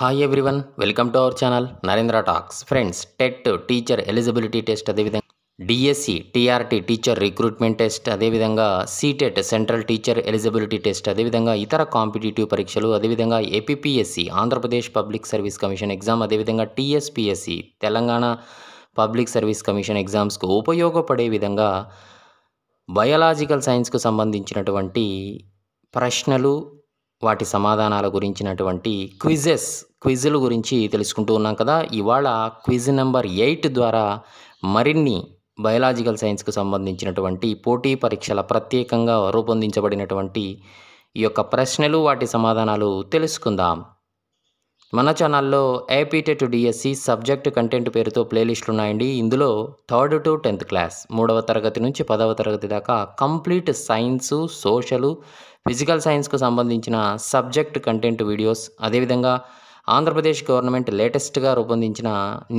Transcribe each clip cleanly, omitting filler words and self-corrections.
Hi everyone, welcome to our channel Narendra talks. Friends, TET teacher eligibility test, అదేవిధంగా DSC TRT teacher recruitment test, అదేవిధంగా CTET central teacher eligibility test, అదేవిధంగా ఇతర competitive పరీక్షలు, అదేవిధంగా APPSC Andhra Pradesh public service commission exam, అదేవిధంగా TSPSC Telangana public service commission ఎగ్జామ్స్కు ఉపయోగపడే విధంగా బయాలజికల్ సైన్స్కు సంబంధించినటువంటి ప్రశ్నలు, వాటి సమాధానాల గురించినటువంటి క్విజుల గురించి తెలుసుకుంటూ ఉన్నాం కదా. ఇవాళ క్విజ్ నెంబర్ 8 ద్వారా మరిన్ని బయాలజికల్ సైన్స్కు సంబంధించినటువంటి పోటీ పరీక్షల ప్రత్యేకంగా రూపొందించబడినటువంటి ఈ యొక్క ప్రశ్నలు, వాటి సమాధానాలు తెలుసుకుందాం. మన ఛానల్లో AP TET DSC subject content పేరుతో ప్లేలిస్టులు ఉన్నాయండి. ఇందులో 3rd to 10th క్లాస్, 3వ తరగతి నుంచి 10వ తరగతి దాకా కంప్లీట్ సైన్సు, సోషలు, ఫిజికల్ సైన్స్కు సంబంధించిన సబ్జెక్ట్ కంటెంట్ వీడియోస్, అదేవిధంగా ఆంధ్రప్రదేశ్ గవర్నమెంట్ లేటెస్ట్గా రూపొందించిన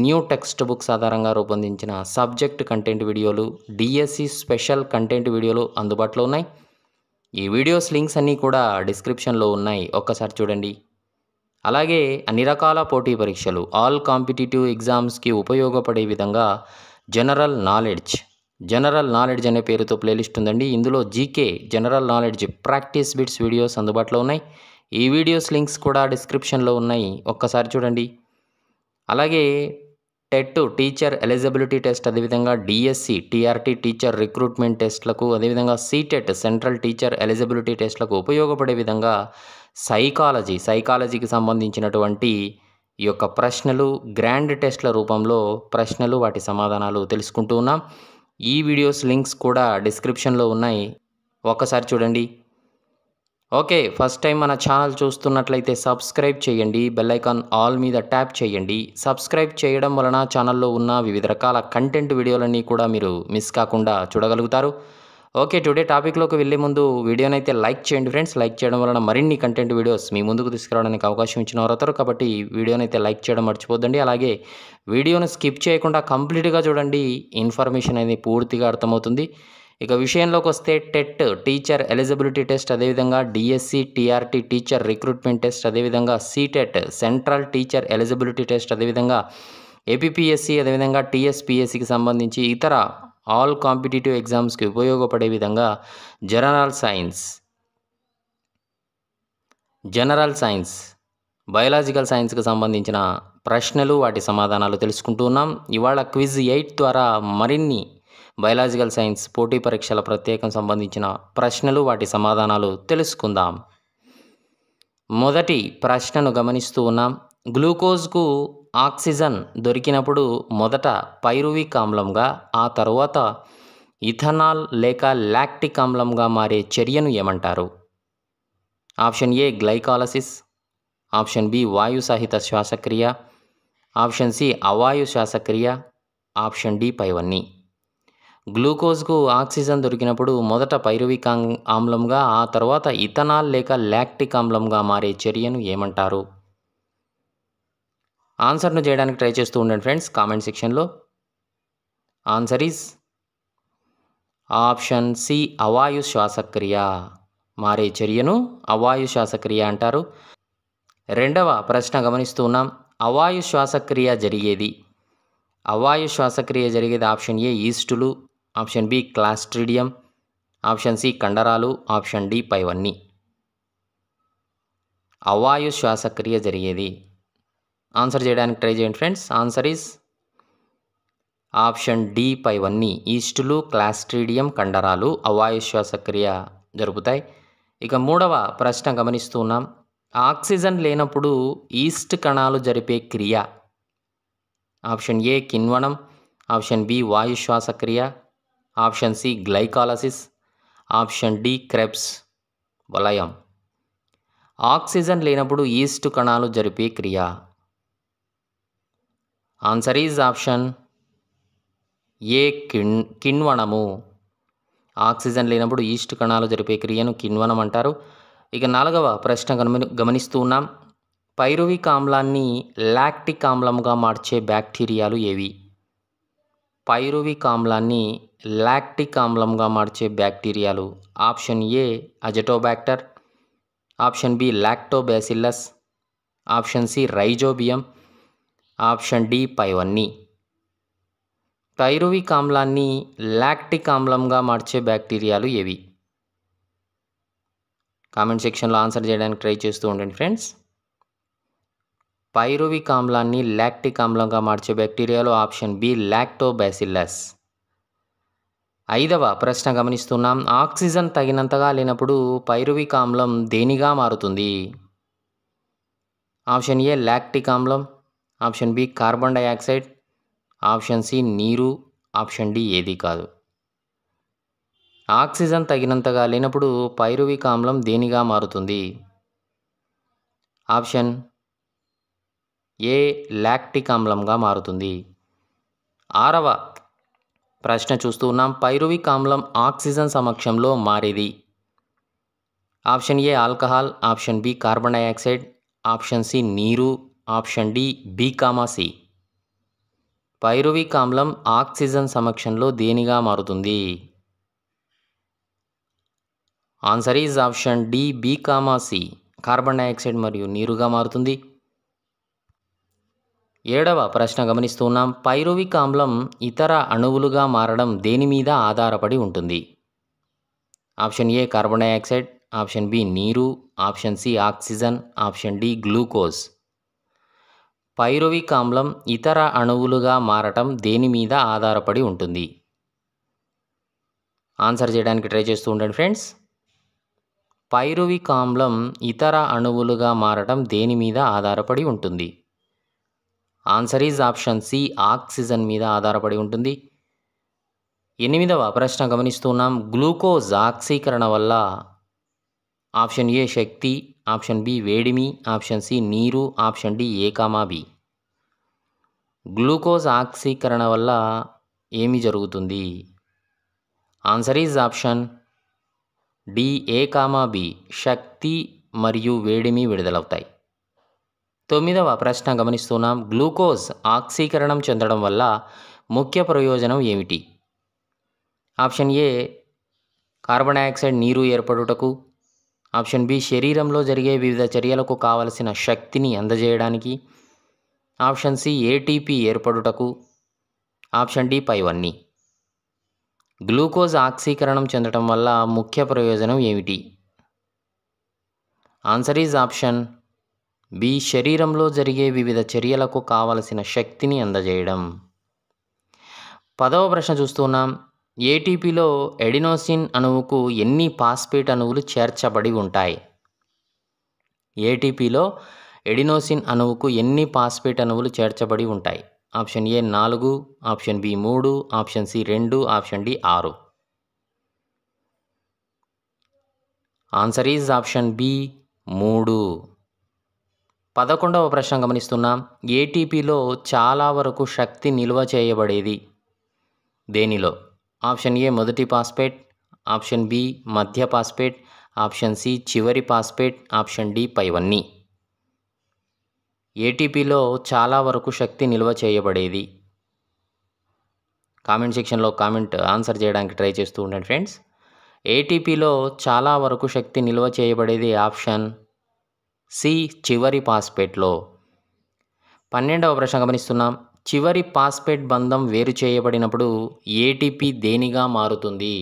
న్యూ టెక్స్ట్ బుక్స్ ఆధారంగా రూపొందించిన సబ్జెక్ట్ కంటెంట్ వీడియోలు, డిఎస్సి స్పెషల్ కంటెంట్ వీడియోలు అందుబాటులో ఉన్నాయి. ఈ వీడియోస్ లింక్స్ అన్నీ కూడా డిస్క్రిప్షన్లో ఉన్నాయి, ఒక్కసారి చూడండి. అలాగే అన్ని రకాల పోటీ పరీక్షలు, ఆల్ కాంపిటేటివ్ ఎగ్జామ్స్కి ఉపయోగపడే విధంగా జనరల్ నాలెడ్జ్ అనే పేరుతో ప్లేలిస్ట్ ఉందండి. ఇందులో GK, general knowledge practice bits videos అందుబాటులో ఉన్నాయి. ఈ వీడియోస్ లింక్స్ కూడా డిస్క్రిప్షన్లో ఉన్నాయి, ఒక్కసారి చూడండి. అలాగే టెట్ టీచర్ ఎలిజిబిలిటీ టెస్ట్, అదేవిధంగా డిఎస్సి టీఆర్టీ టీచర్ రిక్రూట్మెంట్ టెస్ట్లకు, అదేవిధంగా సీటెట్ సెంట్రల్ టీచర్ ఎలిజిబిలిటీ టెస్ట్లకు ఉపయోగపడే విధంగా సైకాలజీకి సంబంధించినటువంటి ఈ యొక్క ప్రశ్నలు, గ్రాండ్ టెస్ట్ల రూపంలో ప్రశ్నలు, వాటి సమాధానాలు తెలుసుకుంటూ ఉన్నాం. ఈ వీడియోస్ లింక్స్ కూడా డిస్క్రిప్షన్లో ఉన్నాయి, ఒక్కసారి చూడండి. ఓకే, ఫస్ట్ టైం మన ఛానల్ చూస్తున్నట్లయితే సబ్స్క్రైబ్ చేయండి, బెల్ ఐకాన్ ఆల్ మీద ట్యాప్ చేయండి. సబ్స్క్రైబ్ చేయడం వలన ఛానల్లో ఉన్న వివిధ రకాల కంటెంట్ వీడియోలన్నీ కూడా మీరు మిస్ కాకుండా చూడగలుగుతారు. ఓకే, టుడే టాపిక్లోకి వెళ్ళే ముందు వీడియోనైతే లైక్ చేయండి ఫ్రెండ్స్. లైక్ చేయడం వలన మరిన్ని కంటెంట్ వీడియోస్ మీ ముందుకు తీసుకురావడానికి అవకాశం ఇచ్చిన వారు అవుతారు, కాబట్టి వీడియోనైతే లైక్ చేయడం మర్చిపోద్దండి. అలాగే వీడియోను స్కిప్ చేయకుండా కంప్లీట్గా చూడండి, ఇన్ఫర్మేషన్ అనేది పూర్తిగా అర్థమవుతుంది. ఇక విషయంలోకి వస్తే టెట్ టీచర్ ఎలిజిబిలిటీ టెస్ట్, అదేవిధంగా DSC TRT teacher recruitment test, అదేవిధంగా CTET central teacher eligibility test, అదేవిధంగా ఏపీపీఎస్సి, అదేవిధంగా టీఎస్పీఎస్సికి సంబంధించి ఇతర ఆల్ కాంపిటేటివ్ ఎగ్జామ్స్కి ఉపయోగపడే విధంగా జనరల్ సైన్స్ బయాలజికల్ సైన్స్కి సంబంధించిన ప్రశ్నలు, వాటి సమాధానాలు తెలుసుకుంటూ ఉన్నాం. ఇవాళ క్విజ్ 8 ద్వారా మరిన్ని బయాలజికల్ సైన్స్ పోటీ పరీక్షల ప్రత్యేకం సంబంధించిన ప్రశ్నలు, వాటి సమాధానాలు తెలుసుకుందాం. మొదటి ప్రశ్నను గమనిస్తూ ఉన్నాం. గ్లూకోజ్కు ఆక్సిజన్ దొరికినప్పుడు మొదట పైరువిక్ ఆమ్లంగా, ఆ తరువాత ఇథనాల్ లేక లాక్టిక్ ఆమ్లంగా మారే చర్యను ఏమంటారు? Option A glycolysis, option B వాయు సహిత శ్వాసక్రియ, ఆప్షన్ సి అవాయు శ్వాసక్రియ, ఆప్షన్ డి పైవన్నీ. గ్లూకోజ్కు ఆక్సిజన్ దొరికినప్పుడు మొదట పైరువిక్ ఆమ్లంగా, ఆ తర్వాత ఇథనాల్ లేక లాక్టిక్ ఆమ్లంగా మారే చర్యను ఏమంటారు? ఆన్సర్ను చేయడానికి ట్రై చేస్తూ ఉండండి ఫ్రెండ్స్ కామెంట్ సెక్షన్లో. ఆన్సర్ ఈజ్ ఆప్షన్ సి అవాయు శ్వాసక్రియ. మారే చర్యను అవాయు శ్వాసక్రియ అంటారు. రెండవ ప్రశ్న గమనిస్తూ ఉన్నాం. అవాయు శ్వాసక్రియ జరిగేది ఆప్షన్ ఏ ఈస్టులు, option B clostridium, option C కండరాలు, ఆప్షన్ డి పైవన్నీ. అవాయు శ్వాసక్రియ జరిగేది ఆన్సర్ చేయడానికి ట్రై చేయండి friends. Answer is option D పైవన్నీ. ఈస్టులు, క్లాస్ట్రిడియం, కండరాలు అవాయు శ్వాసక్రియ జరుపుతాయి. ఇక మూడవ ప్రశ్న గమనిస్తూ ఉన్నాం. ఆక్సిజన్ లేనప్పుడు ఈస్ట్ కణాలు జరిపే క్రియ ఆప్షన్ ఏ కిణ్వనం, ఆప్షన్ బి వాయు శ్వాసక్రియ, option C glycolysis, option D Krebs వలయం. ఆక్సిజన్ లేనప్పుడు ఈస్ట్ కణాలు జరిపే క్రియ ఆన్సర్ ఈజ్ ఆప్షన్ ఏ కిణ్వనము. ఆక్సిజన్ లేనప్పుడు ఈస్ట్ కణాలు జరిపే క్రియను కిణ్వనం అంటారు. ఇక నాలుగవ ప్రశ్న గమనిస్తూ ఉన్నాం. పైరువిక్ ఆమ్లాన్ని లాక్టిక్ ఆమ్లంగా మార్చే బ్యాక్టీరియాలు ఏవి? పైరువిక్ ఆమ్లాన్ని లాక్టిక్ ఆమ్లంగా మార్చే బ్యాక్టీరియాలు option A Azotobacter, option B Lactobacillus, option C Rhizobium, option D పైవన్నీ. పైరువిక్ ఆమ్లాన్ని లాక్టిక్ ఆమ్లంగా మార్చే బ్యాక్టీరియాలు ఏవి? కామెంట్ సెక్షన్లో ఆన్సర్ చేయడానికి ట్రై చేస్తూ ఉండండి ఫ్రెండ్స్. పైరువిక్ ఆమ్లాన్ని లాక్టిక్ ఆమ్లంగా మార్చే బ్యాక్టీరియాలు ఆప్షన్ బి లాక్టోబాసిల్లస్. 5వ ప్రశ్న గమనిస్తున్నాం. ఆక్సిజన్ తగినంతగా లేనప్పుడు పైరువిక్ ఆమ్లం దేనిగా మారుతుంది? ఆప్షన్ ఏ లాక్టిక్ ఆమ్లం, option B carbon dioxide, option C నీరు, ఆప్షన్ డి ఏది కాదు. ఆక్సిజన్ తగినంతగా లేనప్పుడు పైరువిక్ ఆమ్లం దేనిగా మారుతుంది? ఆప్షన్ ఏ లాక్టిక్ ఆమ్లంగా మారుతుంది. 6వ ప్రశ్న చూస్తూ ఉన్నాం. పైరువిక్ ఆమ్లం ఆక్సిజన్ సమక్షంలో మారేది. Option A alcohol, option B carbon dioxide, option C నీరు, option D B, C. Pyruvic ఆమ్లం ఆక్సిజన్ సమక్షంలో దేనిగా మారుతుంది? Answer is option D B, carbon dioxide మరియు నీరుగా మారుతుంది. 7వ ప్రశ్న గమనిస్తున్నాం. పైరువిక్ ఆమ్లం ఇతర అణువులుగా మారడం దేని మీద ఆధారపడి ఉంటుంది? Option A carbon dioxide, option B నీరు, option C oxygen, option D glucose. Pyruvic ఆమ్లం ఇతర అణువులుగా మారటం దేని మీద ఆధారపడి ఉంటుంది? ఆన్సర్ చేయడానికి ట్రై చేస్తూ ఉండండి ఫ్రెండ్స్. పైరువిక్ ఆమ్లం ఇతర అణువులుగా మారటం దేని మీద ఆధారపడి ఉంటుంది? Answer is option C oxygen మీద ఆధారపడి ఉంటుంది. 8వ ప్రశ్న గమనిస్తున్నాం. గ్లూకోజ్ ఆక్సీకరణ వల్ల ఆప్షన్ ఏ శక్తి, ఆప్షన్ బి వేడిమి, ఆప్షన్ సి నీరు, ఆప్షన్ డి బి. గ్లూకోజ్ ఆక్సీకరణ వల్ల ఏమి జరుగుతుంది? Answer is option D B. శక్తి మరియు వేడిమి విడుదలవుతాయి. 9వ ప్రశ్న గమనిస్తున్నాం. గ్లూకోజ్ ఆక్సీకరణం చెందడం వల్ల ముఖ్య ప్రయోజనం ఏమిటి? ఆప్షన్ ఏ కార్బన్ డయాక్సైడ్ నీరు ఏర్పడుటకు, ఆప్షన్ బి శరీరంలో జరిగే వివిధ చర్యలకు కావలసిన శక్తిని అందజేయడానికి, ఆప్షన్ సి ఏటీపీ ఏర్పడుటకు, ఆప్షన్ డి పైవన్నీ. గ్లూకోజ్ ఆక్సీకరణం చెందడం వల్ల ముఖ్య ప్రయోజనం ఏమిటి? ఆన్సర్ ఈజ్ ఆప్షన్ బి శరీరంలో జరిగే వివిధ చర్యలకు కావలసిన శక్తిని అందజేయడం. 10వ ప్రశ్న చూస్తున్నాం. ఏటీపీలో ఎడినోసిన్ అణువుకు ఎన్ని ఫాస్ఫేట్ అణువులు చేర్చబడి ఉంటాయి? ఏటీపీలో ఎడినోసిన్ అణువుకు ఎన్ని ఫాస్ఫేట్ అణువులు చేర్చబడి ఉంటాయి? Option A 4, option B 3, option C 2, option D 6. Answer is option B 3. 11వ ప్రశ్న గమనిస్తున్నాం. ఏటీపీలో చాలా వరకు శక్తి నిల్వ చేయబడేది దేనిలో? ఆప్షన్ ఏ మొదటి ఫాస్ఫేట్, ఆప్షన్ బి మధ్య ఫాస్ఫేట్, ఆప్షన్ సి చివరి ఫాస్ఫేట్, ఆప్షన్ డి పైవన్నీ. ఏటీపీలో చాలా వరకు శక్తి నిల్వ చేయబడేది. కామెంట్ సెక్షన్లో ఆన్సర్ చేయడానికి ట్రై చేస్తూ ఉండండి ఫ్రెండ్స్. ఏటీపీలో చాలా వరకు శక్తి నిల్వ చేయబడేది ఆప్షన్ సి చివరి ఫాస్ఫేట్లో. 12వ ప్రశ్న గమనిస్తున్నాం. చివరి ఫాస్ఫేట్ బంధం వేరు చేయబడినప్పుడు ఏటీపీ దేనిగా మారుతుంది?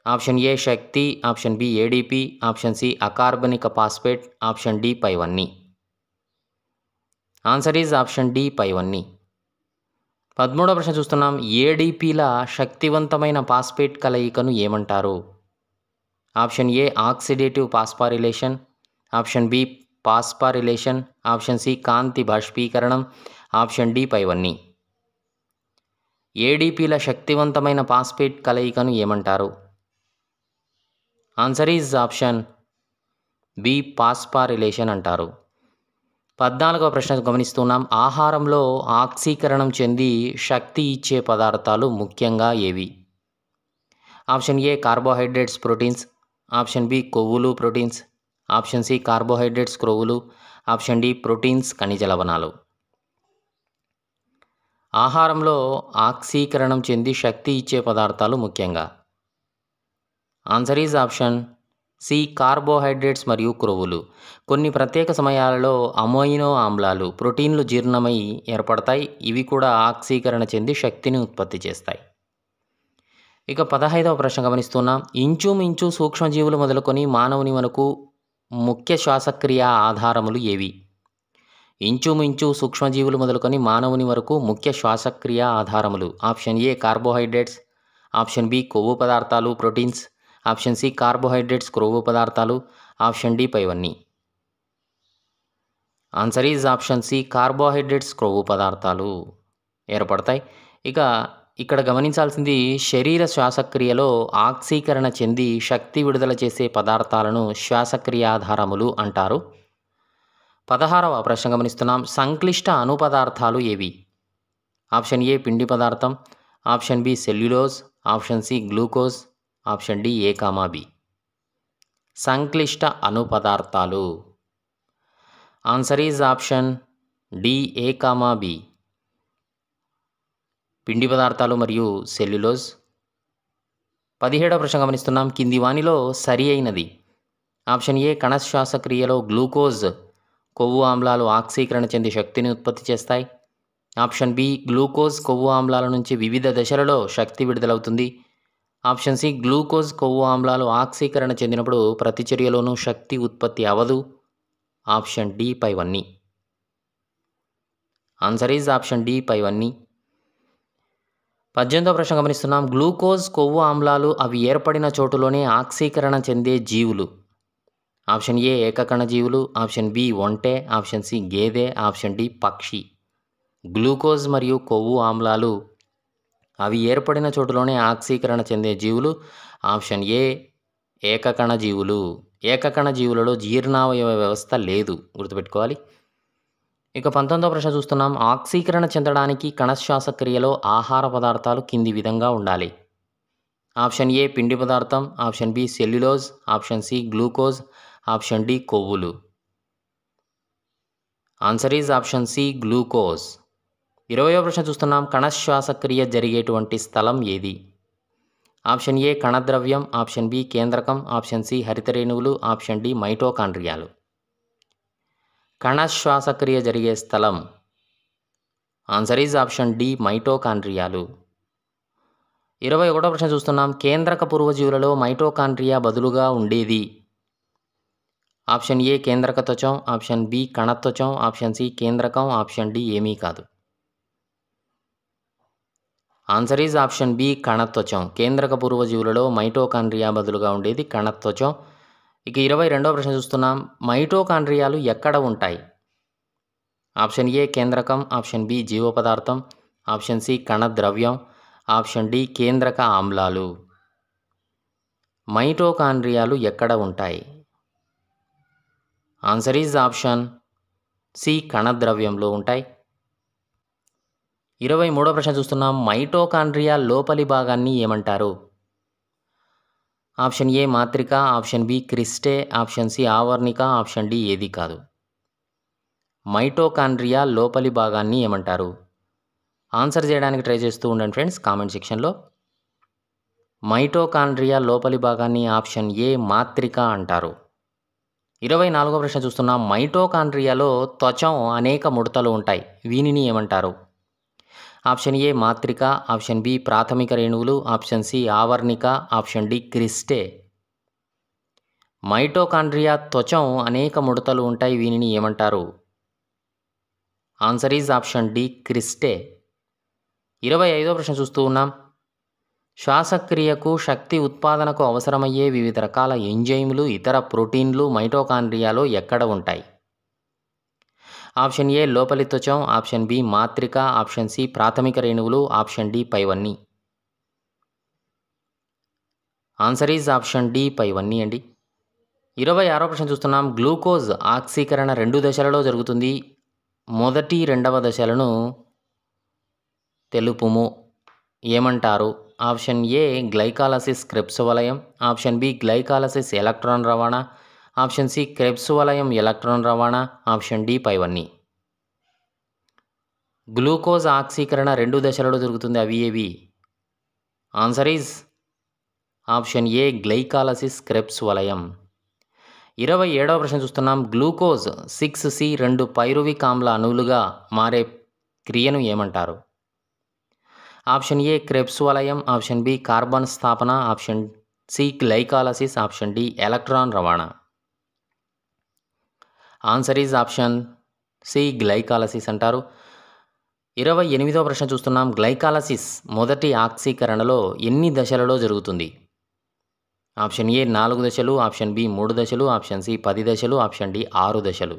ఆప్షన్ ఏ శక్తి, option B ADP, option C అకార్బనిక ఫాస్ఫేట్, ఆప్షన్ డి పైవన్నీ. ఆన్సర్ ఈజ్ ఆప్షన్ డి పైవన్నీ. 13వ ప్రశ్న చూస్తున్నాం. ఏడీపీల శక్తివంతమైన ఫాస్ఫేట్ కలయికను ఏమంటారు? Option A oxidative phosphorylation, option B phosphorylation, option C కాంతి బాష్పీకరణం, ఆప్షన్ డి పైవన్నీ. ఏడీపీల శక్తివంతమైన ఫాస్ఫేట్ కలయికను ఏమంటారు? Answer is option B phosphorylation అంటారు. 14వ ప్రశ్న గమనిస్తున్నాం. ఆహారంలో ఆక్సీకరణం చెంది శక్తి ఇచ్చే పదార్థాలు ముఖ్యంగా ఏవి? Option A carbohydrates proteins, option B కొవ్వులు ప్రోటీన్స్, ఆప్షన్ సి కార్బోహైడ్రేట్స్ క్రొవ్వులు, ఆప్షన్ డి ప్రోటీన్స్ ఖనిజ లవణాలు. ఆహారంలో ఆక్సీకరణం చెంది శక్తి ఇచ్చే పదార్థాలు ముఖ్యంగా. Answer is option C carbohydrates మరియు క్రొవ్వులు. కొన్ని ప్రత్యేక సమయాలలో అమైనో ఆమ్లాలు ప్రోటీన్లు జీర్ణమై ఏర్పడతాయి. ఇవి కూడా ఆక్సీకరణ చెంది శక్తిని ఉత్పత్తి చేస్తాయి. ఇక 15వ ప్రశ్న గమనిస్తున్నాం. ఇంచుమించు సూక్ష్మజీవులు మొదలుకొని మానవుని వరకు ముఖ్య శ్వాసక్రియ ఆధారములు ఏవి? ఇంచుమించు సూక్ష్మజీవులు మొదలుకొని మానవుని వరకు ముఖ్య శ్వాసక్రియ ఆధారములు. Option A carbohydrates, option B కొవ్వు పదార్థాలు ప్రోటీన్స్, ఆప్షన్ సి కార్బోహైడ్రేట్స్ క్రొవ్వు పదార్థాలు, ఆప్షన్ డి పైవన్నీ. Answer is option C carbohydrates క్రొవ్వు పదార్థాలు ఏర్పడతాయి. ఇక ఇక్కడ గమనించాల్సింది శరీర శ్వాసక్రియలో ఆక్సీకరణ చెంది శక్తి విడుదల చేసే పదార్థాలను శ్వాసక్రియాధారములు అంటారు. 16వ ప్రశ్న గమనిస్తున్నాం. సంక్లిష్ట అణుపదార్థాలు ఏవి? ఆప్షన్ ఏ పిండి పదార్థం, option B cellulose, option C glucose, option D A comma B. సంక్లిష్ట అణుపదార్థాలు. Answer is option D A comma B. పిండి పదార్థాలు మరియు సెల్యులోజ్. 17వ ప్రశ్న గమనిస్తున్నాం. కింది వానిలో సరి అయినది. ఆప్షన్ ఏ కణ శ్వాసక్రియలో గ్లూకోజ్ కొవ్వు ఆమ్లాలు ఆక్సీకరణ చెంది శక్తిని ఉత్పత్తి చేస్తాయి. ఆప్షన్ బి గ్లూకోజ్ కొవ్వు ఆమ్లాల నుంచి వివిధ దశలలో శక్తి విడుదలవుతుంది. ఆప్షన్ సి గ్లూకోజ్ కొవ్వు ఆమ్లాలు ఆక్సీకరణ చెందినప్పుడు ప్రతిచర్యలోనూ శక్తి ఉత్పత్తి అవ్వదు. ఆప్షన్ డి పైవన్నీ. ఆన్సర్ ఈజ్ ఆప్షన్ డి పైవన్నీ. 18వ ప్రశ్న గమనిస్తున్నాం. గ్లూకోజ్ కొవ్వు ఆమ్లాలు అవి ఏర్పడిన చోటులోనే ఆక్సీకరణ చెందే జీవులు. ఆప్షన్ ఏ ఏకకణ జీవులు, ఆప్షన్ బి ఒంటె, ఆప్షన్ సి గేదె, ఆప్షన్ డి పక్షి. గ్లూకోజ్ మరియు కొవ్వు ఆమ్లాలు అవి ఏర్పడిన చోటులోనే ఆక్సీకరణ చెందే జీవులు. ఆప్షన్ ఏ ఏకకణ జీవులు. ఏకకణ జీవులలో జీర్ణావయవ వ్యవస్థ లేదు, గుర్తుపెట్టుకోవాలి. ఇక 19వ ప్రశ్న చూస్తున్నాం. ఆక్సీకరణ చెందడానికి కణశ్వాసక్రియలో ఆహార పదార్థాలు కింది విధంగా ఉండాలి. ఆప్షన్ ఏ పిండి పదార్థం, option B cellulose, option C glucose, option D కొవ్వులు. Answer is option C glucose. 20వ ప్రశ్న చూస్తున్నాం. కణశ్వాసక్రియ జరిగేటువంటి స్థలం ఏది? ఆప్షన్ ఏ కణద్రవ్యం, ఆప్షన్ బి కేంద్రకం, ఆప్షన్ సి హరితరేణువులు, ఆప్షన్ డి మైటోకాండ్రియాలు. కణశ్వాసక్రియ జరిగే స్థలం. ఆన్సర్ ఈజ్ ఆప్షన్ డి మైటోకాండ్రియాలు. 21వ ప్రశ్న చూస్తున్నాం. కేంద్రక పూర్వజీవులలో మైటోకాండ్రియా బదులుగా ఉండేది. ఆప్షన్ ఏ కేంద్రక త్వచం, ఆప్షన్ బి కణత్వచం, ఆప్షన్ సి కేంద్రకం, ఆప్షన్ డి ఏమీ కాదు. ఆన్సర్ ఈజ్ ఆప్షన్ బి కణత్వచం. కేంద్రక పూర్వజీవులలో మైటోకాండ్రియా బదులుగా ఉండేది కణత్వచం. ఇక 22వ ప్రశ్న చూస్తున్నాం. మైటోకాండ్రియాలు ఎక్కడ ఉంటాయి? ఆప్షన్ ఏ కేంద్రకం, ఆప్షన్ బి జీవ పదార్థం, ఆప్షన్ సి కణద్రవ్యం, ఆప్షన్ డి కేంద్రక ఆమ్లాలు. మైటోకాండ్రియాలు ఎక్కడ ఉంటాయి? ఆన్సర్ ఈజ్ ఆప్షన్ సి కణద్రవ్యంలో ఉంటాయి. 23వ ప్రశ్న చూస్తున్నాం. మైటోకాండ్రియా లోపలి భాగాన్ని ఏమంటారు? ఆప్షన్ ఏ మాత్రిక, option B cristae, option C ఆవర్ణిక, option D ఏది కాదు. మైటోకాండ్రియా లోపలి భాగాన్ని ఏమంటారు? ఆన్సర్ చేయడానికి ట్రై చేస్తూ ఉండండి ఫ్రెండ్స్ కామెంట్ సెక్షన్లో. మైటోకాండ్రియా లోపలి భాగాన్ని ఆప్షన్ ఏ మాత్రిక అంటారు. 24వ ప్రశ్న చూస్తున్నాం. మైటోకాండ్రియాలో త్వచం అనేక ముడతలు ఉంటాయి. వీనిని ఏమంటారు? ఆప్షన్ ఏ మాత్రిక, ఆప్షన్ బి ప్రాథమిక రేణువులు, option C ఆవర్ణిక, option D cristae. Mitochondria త్వచం అనేక ముడతలు ఉంటాయి. వీనిని ఏమంటారు? Answer is option D cristae. 25వ ప్రశ్న చూస్తూ ఉన్నాం. శ్వాసక్రియకు శక్తి ఉత్పాదనకు అవసరమయ్యే వివిధ రకాల ఎంజైములు, ఇతర ప్రోటీన్లు మైటోకాండ్రియాలో ఎక్కడ ఉంటాయి? ఆప్షన్ ఏ లోపలి త్వచం, ఆప్షన్ బి మాత్రిక, ఆప్షన్ సి ప్రాథమిక రేణువులు, ఆప్షన్ డి పైవన్నీ. ఆన్సర్ ఈజ్ ఆప్షన్ డి పైవన్నీ అండి. 26వ ప్రశ్న చూస్తున్నాం. గ్లూకోజ్ ఆక్సీకరణ 2 దశలలో జరుగుతుంది. మొదటి, రెండవ దశలను తెలుపుము. ఏమంటారు? ఆప్షన్ ఏ గ్లైకాలసిస్ క్రెబ్స్ వలయం, ఆప్షన్ బి గ్లైకాలసిస్ ఎలక్ట్రాన్ రవాణా, ఆప్షన్ సి క్రెబ్స్ వలయం ఎలక్ట్రాన్ రవాణా, ఆప్షన్ డి పైవన్నీ. గ్లూకోజ్ ఆక్సీకరణ 2 దశలలో జరుగుతుంది. అవి ఏవి? Answer is option A glycolysis Krebs వలయం. 27వ ప్రశ్న చూస్తున్నాం. గ్లూకోజ్ 6C 2 పైరువిక్ ఆమ్ల అణువులుగా మారే క్రియను ఏమంటారు? ఆప్షన్ ఏ క్రెబ్స్ వలయం, ఆప్షన్ బి కార్బన్ స్థాపన, option C glycolysis, option D electron రవాణా. Answer is option C glycolysis అంటారు. 28వ ప్రశ్న చూస్తున్నాం. గ్లైకాలసిస్ మొదటి ఆక్సీకరణలో ఎన్ని దశలలో జరుగుతుంది? ఆప్షన్ ఏ 4 దశలు, ఆప్షన్ బి 3 దశలు, ఆప్షన్ సి 10 దశలు, ఆప్షన్ డి 6 దశలు.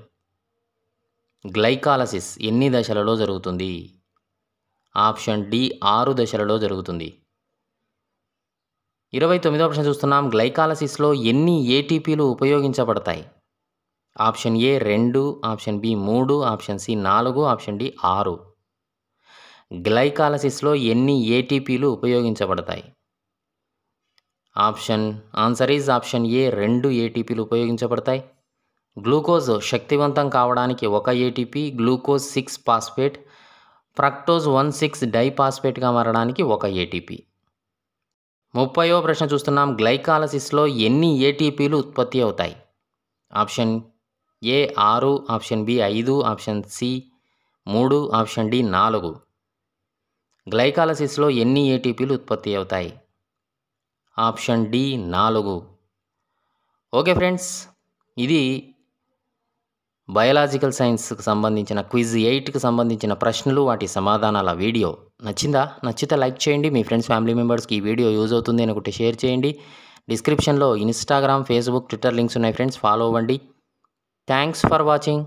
గ్లైకాలసిస్ ఎన్ని దశలలో జరుగుతుంది? ఆప్షన్ డి 6 దశలలో జరుగుతుంది. 29వ ప్రశ్న చూస్తున్నాం. గ్లైకాలసిస్లో ఎన్ని ఏటీపీలు ఉపయోగించబడతాయి? Option A 2, option B 3, option C 4, option D 6. గ్లైకాలసిస్లో ఎన్ని ఏటీపీలు ఉపయోగించబడతాయి? ఆన్సర్ ఈజ్ ఆప్షన్ ఏ 2 ఏటీపీలు ఉపయోగించబడతాయి. గ్లూకోజ్ శక్తివంతం కావడానికి 1 ఏటీపీ, గ్లూకోజ్ 6 ఫాస్ఫేట్, ఫ్రక్టోజ్ 1,6 డైఫాస్ఫేట్గా మారడానికి 1 ఏటీపీ. 30వ ప్రశ్న చూస్తున్నాం. గ్లైకాలసిస్లో ఎన్ని ఏటీపీలు ఉత్పత్తి అవుతాయి? Option A 6, option B 5, option C 3, option D 4. గ్లైకాలసిస్లో ఎన్ని ఏటీపీలు ఉత్పత్తి అవుతాయి? Option D 4. ఓకే ఫ్రెండ్స్, ఇది బయాలజికల్ సైన్స్కి సంబంధించిన క్విజ్ 8కి సంబంధించిన ప్రశ్నలు, వాటి సమాధానాల వీడియో నచ్చిందా? నచ్చితే లైక్ చేయండి. మీ ఫ్రెండ్స్, ఫ్యామిలీ మెంబర్స్కి ఈ వీడియో యూజ్ అవుతుంది అనుకుంటే షేర్ చేయండి. డిస్క్రిప్షన్లో ఇన్స్టాగ్రామ్, ఫేస్బుక్, ట్విట్టర్ లింక్స్ ఉన్నాయి ఫ్రెండ్స్, ఫాలో అవ్వండి. Thanks for watching.